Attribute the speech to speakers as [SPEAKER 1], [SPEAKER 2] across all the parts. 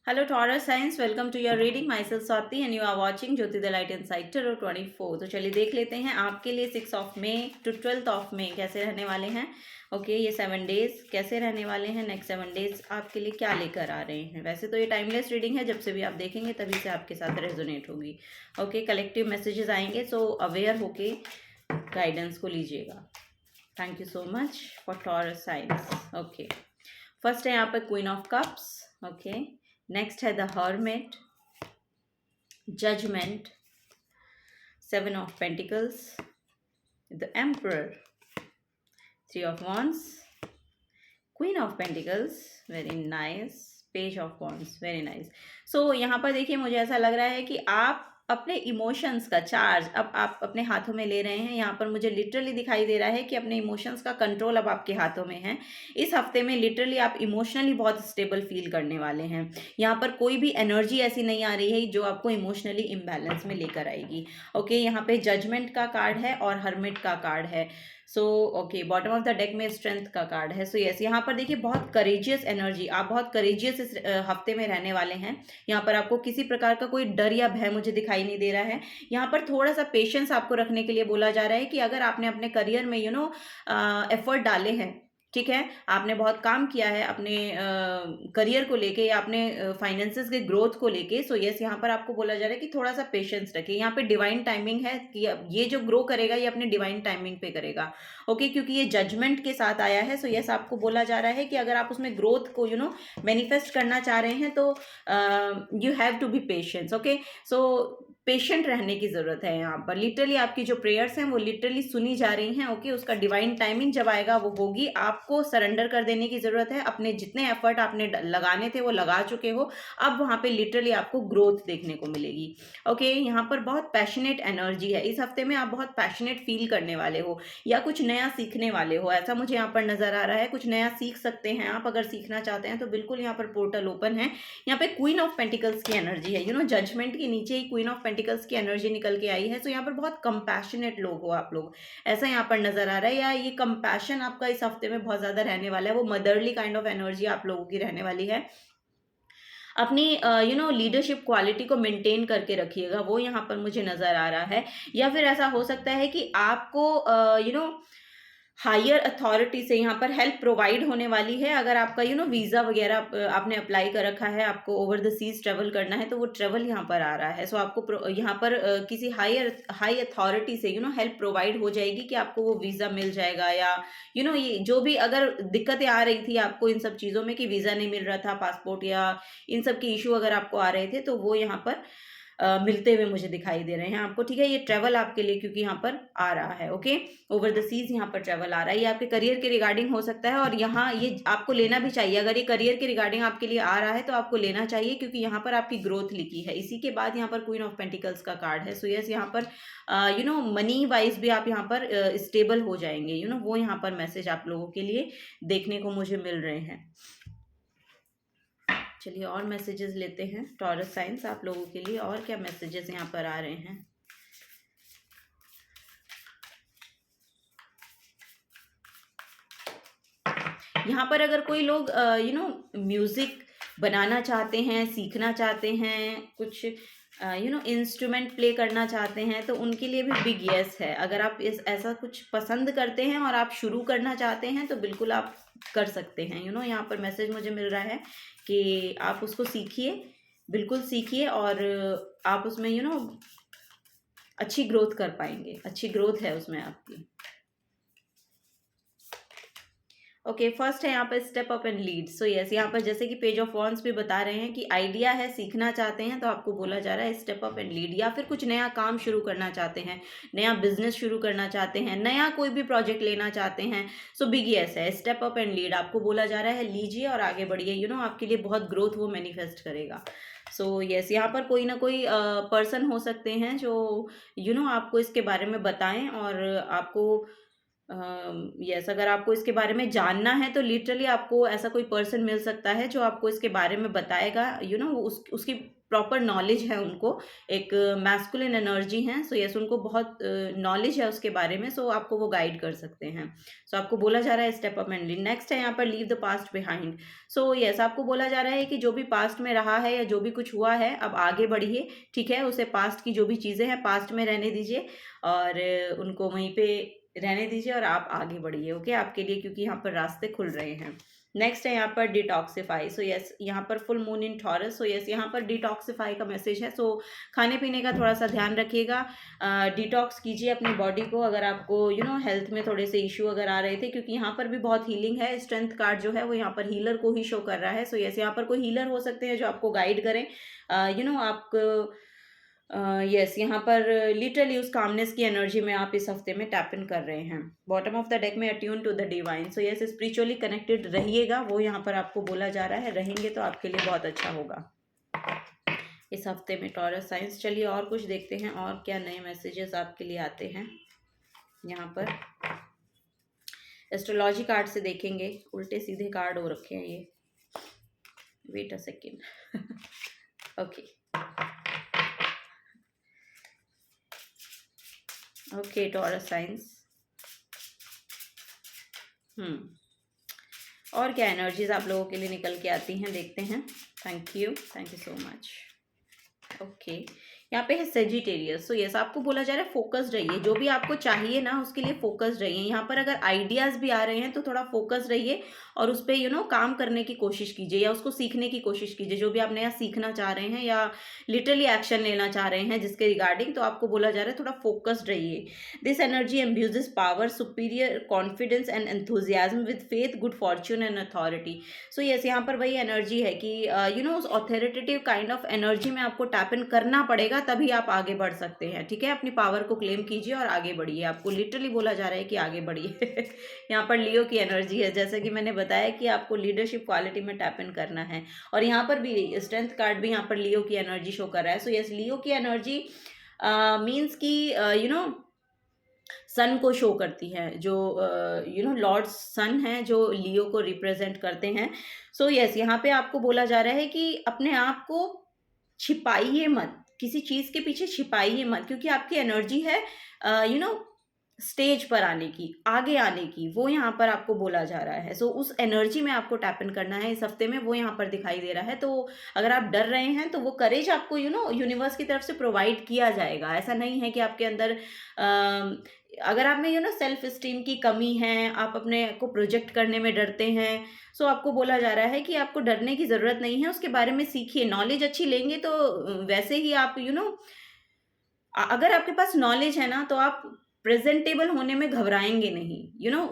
[SPEAKER 1] Hello Taurus Science, welcome to your reading. Myself Swati and you are watching Jyoti the Light Insight Tarot 24। तो चलिए देख लेते हैं आपके लिए 6 मई to 12 मई कैसे रहने वाले हैं। ओके ये 7 डेज कैसे रहने वाले हैं, नेक्स्ट 7 डेज आपके लिए क्या लेकर आ रहे हैं। वैसे तो ये टाइमलेस रीडिंग है, जब से भी आप देखेंगे तभी से आपके साथ रेजोनेट होगी। ओके कलेक्टिव मैसेजेस आएंगे, सो अवेयर होके गाइडेंस को लीजिएगा। Thank you so much for Taurus science. Okay first है यहाँ पर queen of cups. Okay next है the hermit, judgement, 7 of pentacles, the emperor, 3 of wands, queen of pentacles, very nice, page of wands, very nice. So यहाँ पर देखिए मुझे ऐसा लग रहा है कि आप अपने इमोशंस का चार्ज अब आप अपने हाथों में ले रहे हैं। यहाँ पर मुझे लिटरली दिखाई दे रहा है कि अपने इमोशंस का कंट्रोल अब आपके हाथों में है। इस हफ्ते में लिटरली आप इमोशनली बहुत स्टेबल फील करने वाले हैं। यहाँ पर कोई भी एनर्जी ऐसी नहीं आ रही है जो आपको इमोशनली इम्बैलेंस में लेकर आएगी। ओके यहाँ पे जजमेंट का कार्ड है और हर्मिट का कार्ड है। So okay bottom of the deck में स्ट्रेंथ का कार्ड है। सो यस यहाँ पर देखिए बहुत करेजियस एनर्जी, आप बहुत करेजियस इस हफ्ते में रहने वाले हैं। यहाँ पर आपको किसी प्रकार का कोई डर या भय मुझे दिखाई नहीं दे रहा है। यहाँ पर थोड़ा सा पेशेंस आपको रखने के लिए बोला जा रहा है कि अगर आपने अपने करियर में एफर्ट डाले हैं, ठीक है, आपने बहुत काम किया है अपने करियर को लेके या अपने फाइनेंसेस के ग्रोथ को लेके, सो यस यहाँ पर आपको बोला जा रहा है कि थोड़ा सा पेशेंस रखिए। यहाँ पे डिवाइन टाइमिंग है कि ये जो ग्रो करेगा ये अपने डिवाइन टाइमिंग पे करेगा। ओके क्योंकि ये जजमेंट के साथ आया है। सो यस आपको बोला जा रहा है कि अगर आप उसमें ग्रोथ को मैनिफेस्ट करना चाह रहे हैं तो you have to be patience. Okay so patient रहने की ज़रूरत है। यहाँ पर लिटरली आपकी जो प्रेयर्स हैं वो लिटरली सुनी जा रही हैं। ओके उसका डिवाइन टाइमिंग जब आएगा वो होगी। आपको सरेंडर कर देने की ज़रूरत है। अपने जितने एफर्ट आपने लगाने थे वो लगा चुके हो, अब वहाँ पे लिटरली आपको ग्रोथ देखने को मिलेगी। ओके यहाँ पर बहुत पैशनेट एनर्जी है। इस हफ्ते में आप बहुत पैशनेट फील करने वाले हो या कुछ नया सीखने वाले हो, ऐसा मुझे यहाँ पर नज़र आ रहा है। कुछ नया सीख सकते हैं आप, अगर सीखना चाहते हैं तो बिल्कुल यहाँ पर पोर्टल ओपन है। यहाँ पे क्वीन ऑफ पेंटिकल्स की एनर्जी है। जजमेंट के नीचे ही क्वीन ऑफ पेंटिकल्स की एनर्जी निकल के आई है। सो यहाँ पर बहुत कंपैशनेट लोग हो आप लोग, ऐसा यहाँ पर नजर आ रहा है। या ये कंपैशन आपका इस हफ्ते में बहुत ज्यादा रहने वाला है। वो मदरली काइंड ऑफ एनर्जी आप लोगों की रहने वाली है। अपनी लीडरशिप क्वालिटी को मेंटेन करके रखिएगा, वो यहाँ पर मुझे नज़र आ रहा है। या फिर ऐसा हो सकता है कि आपको हायर अथॉरिटी से यहाँ पर हेल्प प्रोवाइड होने वाली है। अगर आपका वीज़ा वगैरह आपने अप्लाई कर रखा है, आपको ओवर द सीज ट्रेवल करना है, तो वो ट्रेवल यहाँ पर आ रहा है। सो आपको यहाँ पर किसी हाई अथॉरिटी से हेल्प प्रोवाइड हो जाएगी कि आपको वो वीज़ा मिल जाएगा। या ये जो भी अगर दिक्कतें आ रही थी आपको इन सब चीज़ों में कि वीज़ा नहीं मिल रहा था, पासपोर्ट या इन सब के इशू अगर आपको आ रहे थे, तो वो यहाँ पर मिलते हुए मुझे दिखाई दे रहे हैं आपको। ठीक है ये ट्रेवल आपके लिए क्योंकि यहाँ पर आ रहा है। ओके ओवर द सीज यहाँ पर ट्रेवल आ रहा है। ये आपके करियर के रिगार्डिंग हो सकता है और यहाँ ये आपको लेना भी चाहिए। अगर ये करियर के रिगार्डिंग आपके लिए आ रहा है तो आपको लेना चाहिए, क्योंकि यहाँ पर आपकी ग्रोथ लिखी है। इसी के बाद यहाँ पर क्वीन ऑफ पेंटिकल्स का कार्ड है। सो यस यहाँ पर मनी वाइज भी आप यहाँ पर स्टेबल हो जाएंगे। वो यहाँ पर मैसेज आप लोगों के लिए देखने को मुझे मिल रहे हैं। चलिए और मैसेजेस लेते हैं टॉरस साइंस आप लोगों के लिए, और क्या मैसेजेस यहाँ पर आ रहे हैं। यहाँ पर अगर कोई लोग म्यूजिक बनाना चाहते हैं, सीखना चाहते हैं, कुछ इंस्ट्रूमेंट प्ले करना चाहते हैं, तो उनके लिए भी बिग यस है। अगर आप ऐसा कुछ पसंद करते हैं और आप शुरू करना चाहते हैं तो बिल्कुल आप कर सकते हैं। यहाँ पर मैसेज मुझे मिल रहा है कि आप उसको सीखिए, बिल्कुल सीखिए, और आप उसमें अच्छी ग्रोथ कर पाएंगे। अच्छी ग्रोथ है उसमें आपकी। ओके फर्स्ट है यहाँ पर step up and lead. So yes यहाँ पर जैसे कि पेज ऑफ वॉन्ड्स भी बता रहे हैं कि आइडिया है, सीखना चाहते हैं, तो आपको बोला जा रहा है स्टेप अप एंड लीड। या फिर कुछ नया काम शुरू करना चाहते हैं, नया बिजनेस शुरू करना चाहते हैं, नया कोई भी प्रोजेक्ट लेना चाहते हैं, सो बिग यस है, स्टेप अप एंड लीड आपको बोला जा रहा है। लीजिए और आगे बढ़िए। आपके लिए बहुत ग्रोथ वो मैनिफेस्ट करेगा। सो यस यहाँ पर कोई ना कोई पर्सन हो सकते हैं जो आपको इसके बारे में बताएं, और आपको यस अगर आपको इसके बारे में जानना है तो लिटरली आपको ऐसा कोई पर्सन मिल सकता है जो आपको इसके बारे में बताएगा। उसकी प्रॉपर नॉलेज है उनको, एक मैस्कुलिन एनर्जी है, सो यस उनको बहुत नॉलेज है उसके बारे में, सो आपको वो गाइड कर सकते हैं। सो आपको बोला जा रहा है step up and lead. Next है यहाँ पर leave the past behind. So yes आपको बोला जा रहा है कि जो भी पास्ट में रहा है या जो भी कुछ हुआ है अब आगे बढ़िए, ठीक है, उसे पास्ट की जो भी चीज़ें हैं पास्ट में रहने दीजिए और उनको वहीं पे रहने दीजिए और आप आगे बढ़िए, ओके, आपके लिए, क्योंकि यहाँ पर रास्ते खुल रहे हैं। नेक्स्ट है यहाँ पर डिटॉक्सिफाई। सो यस यहाँ पर full moon in taurus, so yes यहाँ पर डिटॉक्सिफाई का मैसेज है। सो खाने पीने का थोड़ा सा ध्यान रखिएगा, डिटॉक्स कीजिए अपनी बॉडी को, अगर आपको हेल्थ में थोड़े से इशू अगर आ रहे थे, क्योंकि यहाँ पर भी बहुत हीलिंग है। स्ट्रेंथ कार्ड जो है वो यहाँ पर हीलर को ही शो कर रहा है। सो यस यहाँ पर कोई हीलर हो सकते हैं जो आपको गाइड करें, आपको यस यहाँ पर लिटरली उस कामनेस की एनर्जी में आप इस हफ्ते में टैप इन कर रहे हैं। बॉटम ऑफ द डेक में attune to the divine. So yes spiritually connected रहिएगा, वो यहाँ पर आपको बोला जा रहा है, रहेंगे तो आपके लिए बहुत अच्छा होगा इस हफ्ते में टॉरस साइंस। चलिए और कुछ देखते हैं और क्या नए मैसेजेस आपके लिए आते हैं। यहाँ पर एस्ट्रोलॉजी कार्ड से देखेंगे, उल्टे सीधे कार्ड हो रखे हैं ये, wait a second okay okay Taurus science. और क्या एनर्जीज आप लोगों के लिए निकल के आती हैं, देखते हैं। Thank you so much. Okay यहाँ पे है सेजिटेरियस। सो यस आपको बोला जा रहा है फोकस्ड रहिए, जो भी आपको चाहिए ना उसके लिए फोकस्ड रहिए। यहाँ पर अगर आइडियाज़ भी आ रहे हैं तो थोड़ा फोकस्ड रहिए और उस पर काम करने की कोशिश कीजिए या उसको सीखने की कोशिश कीजिए, जो भी आप नया सीखना चाह रहे हैं या लिटरली एक्शन लेना चाह रहे हैं जिसके रिगार्डिंग, तो आपको बोला जा रहा है थोड़ा फोकस्ड रहिए। This energy imbues power, superior confidence and enthusiasm with faith, good fortune and authority. So yes यहाँ पर वही एनर्जी है कि उस ऑथोरिटेटिव काइंड ऑफ एनर्जी में आपको टैप इन करना पड़ेगा, तभी आप आगे बढ़ सकते हैं, ठीक है। अपनी पावर को क्लेम कीजिए और आगे बढ़िए, आपको लिटरली बोला जा रहा है कि आगे बढ़िए यहाँ पर लियो की एनर्जी है, जैसे कि मैंने बताया कि आपको लीडरशिप क्वालिटी में टैप इन करना है। और यहाँ पर भी स्ट्रेंथ कार्ड भी यहाँ पर लियो की एनर्जी शो कर रहा है। सो यस लियो की एनर्जी मीन्स कि सन को शो करती है, जो लॉर्ड सन है जो लियो को रिप्रेजेंट करते हैं। सो यस यहाँ पे आपको बोला जा रहा है कि अपने आप को छिपाइए मत, किसी चीज़ के पीछे छिपाइए मत, क्योंकि आपकी एनर्जी है स्टेज पर आने की, आगे आने की, वो यहाँ पर आपको बोला जा रहा है। सो उस एनर्जी में आपको टैप इन करना है इस हफ्ते में, वो यहाँ पर दिखाई दे रहा है। तो अगर आप डर रहे हैं तो वो करेज आपको यूनिवर्स की तरफ से प्रोवाइड किया जाएगा। ऐसा नहीं है कि आपके अंदर अगर आप में सेल्फ स्टीम की कमी है, आप अपने को प्रोजेक्ट करने में डरते हैं, सो आपको बोला जा रहा है कि आपको डरने की ज़रूरत नहीं है, उसके बारे में सीखिए। नॉलेज अच्छी लेंगे तो वैसे ही आप अगर आपके पास नॉलेज है ना तो आप प्रेजेंटेबल होने में घबराएंगे नहीं,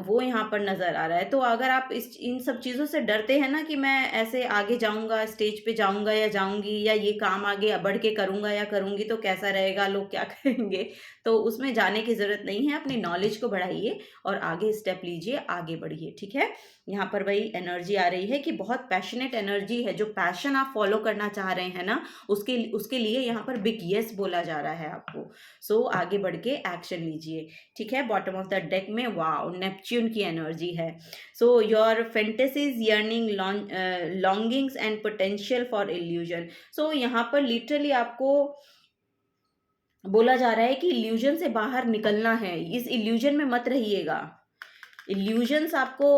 [SPEAKER 1] वो यहाँ पर नज़र आ रहा है। तो अगर आप इन सब चीज़ों से डरते हैं ना कि मैं ऐसे आगे जाऊँगा, स्टेज पे जाऊँगा या जाऊँगी, या ये काम आगे बढ़ के करूँगा या करूँगी तो कैसा रहेगा, लोग क्या कहेंगे, तो उसमें जाने की ज़रूरत नहीं है। अपनी नॉलेज को बढ़ाइए और आगे स्टेप लीजिए, आगे बढ़िए, ठीक है। यहाँ पर वही एनर्जी आ रही है कि बहुत पैशनेट एनर्जी है, जो पैशन आप फॉलो करना चाह रहे हैं ना उसके लिए यहाँ पर बिग येस बोला जा रहा है आपको। सो आगे बढ़ के एक्शन लीजिए, ठीक है। बॉटम ऑफ द डेक में वाओ नेपच्यून की एनर्जी है। So your fantasies, yearning, longings and potential for illusion. So यहाँ पर लिटरली आपको बोला जा रहा है कि इल्यूजन से बाहर निकलना है, इस इल्यूजन में मत रहिएगा। इल्यूजन्स आपको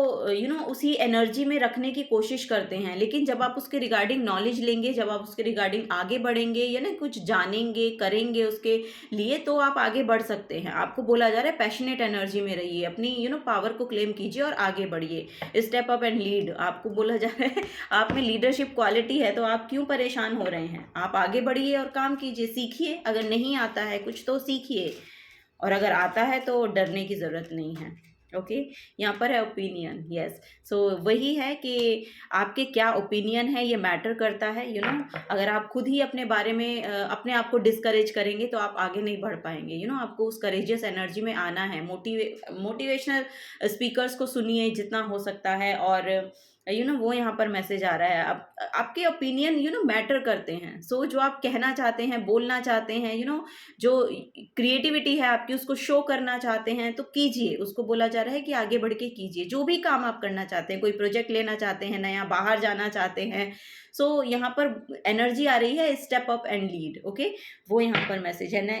[SPEAKER 1] उसी एनर्जी में रखने की कोशिश करते हैं, लेकिन जब आप उसके रिगार्डिंग नॉलेज लेंगे, जब आप उसके रिगार्डिंग आगे बढ़ेंगे या कुछ जानेंगे, करेंगे उसके लिए, तो आप आगे बढ़ सकते हैं। आपको बोला जा रहा है पैशनेट एनर्जी में रहिए, अपनी पावर को क्लेम कीजिए और आगे बढ़िए। स्टेप अप एंड लीड, आपको बोला जा रहा है आप में लीडरशिप क्वालिटी है, तो आप क्यों परेशान हो रहे हैं, आप आगे बढ़िए और काम कीजिए, सीखिए। अगर नहीं आता है कुछ तो सीखिए, और अगर आता है तो डरने की ज़रूरत नहीं है, ओके। यहाँ पर है ओपिनियन, यस। सो वही है कि आपके क्या ओपिनियन है ये मैटर करता है, अगर आप खुद ही अपने बारे में अपने आप को डिस्करेज करेंगे तो आप आगे नहीं बढ़ पाएंगे। आपको उस करेजियस एनर्जी में आना है। मोटिवेशनल स्पीकर्स को सुनिए जितना हो सकता है, और वो यहाँ पर मैसेज आ रहा है, आपके ओपिनियन मैटर करते हैं। सो जो आप कहना चाहते हैं, बोलना चाहते हैं, जो क्रिएटिविटी है आपकी उसको शो करना चाहते हैं तो कीजिए। उसको बोला जा रहा है कि आगे बढ़ के कीजिए, जो भी काम आप करना चाहते हैं, कोई प्रोजेक्ट लेना चाहते हैं नया, बाहर जाना चाहते हैं, सो यहाँ पर एनर्जी आ रही है step up and lead, okay, वो यहाँ पर मैसेज है ना।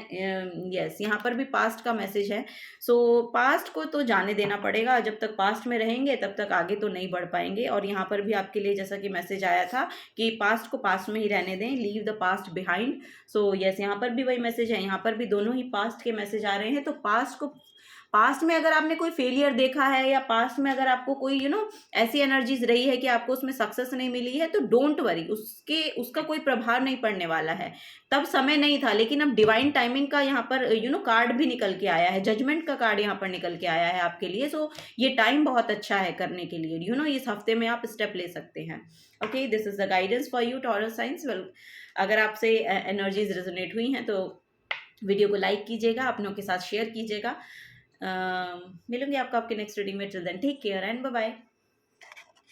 [SPEAKER 1] यस, यहाँ पर भी पास्ट का मैसेज है। सो पास्ट को तो जाने देना पड़ेगा, जब तक पास्ट में रहेंगे तब तक आगे तो नहीं बढ़ पाएंगे। और यहाँ पर भी आपके लिए जैसा कि मैसेज आया था कि पास्ट को पास्ट में ही रहने दें, leave the past behind. So yes, यहाँ पर भी वही मैसेज है, यहाँ पर भी दोनों ही पास्ट के मैसेज आ रहे हैं। तो पास्ट में अगर आपने कोई फेलियर देखा है या पास्ट में अगर आपको कोई ऐसी एनर्जीज रही है कि आपको उसमें सक्सेस नहीं मिली है, तो डोंट वरी, उसका कोई प्रभाव नहीं पड़ने वाला है। तब समय नहीं था, लेकिन अब डिवाइन टाइमिंग का यहाँ पर कार्ड भी निकल के आया है, जजमेंट का कार्ड यहाँ पर निकल के आया है आपके लिए। सो ये टाइम बहुत अच्छा है करने के लिए, इस हफ्ते में आप स्टेप ले सकते हैं। Okay, this is the guidance for you taurus science. Well, अगर आपसे एनर्जीज रेजोनेट हुई हैं तो वीडियो को लाइक कीजिएगा, अपनों के साथ शेयर कीजिएगा। मिलूंगी आपको आपके नेक्स्ट रीडिंग में। Till then take care and bye bye.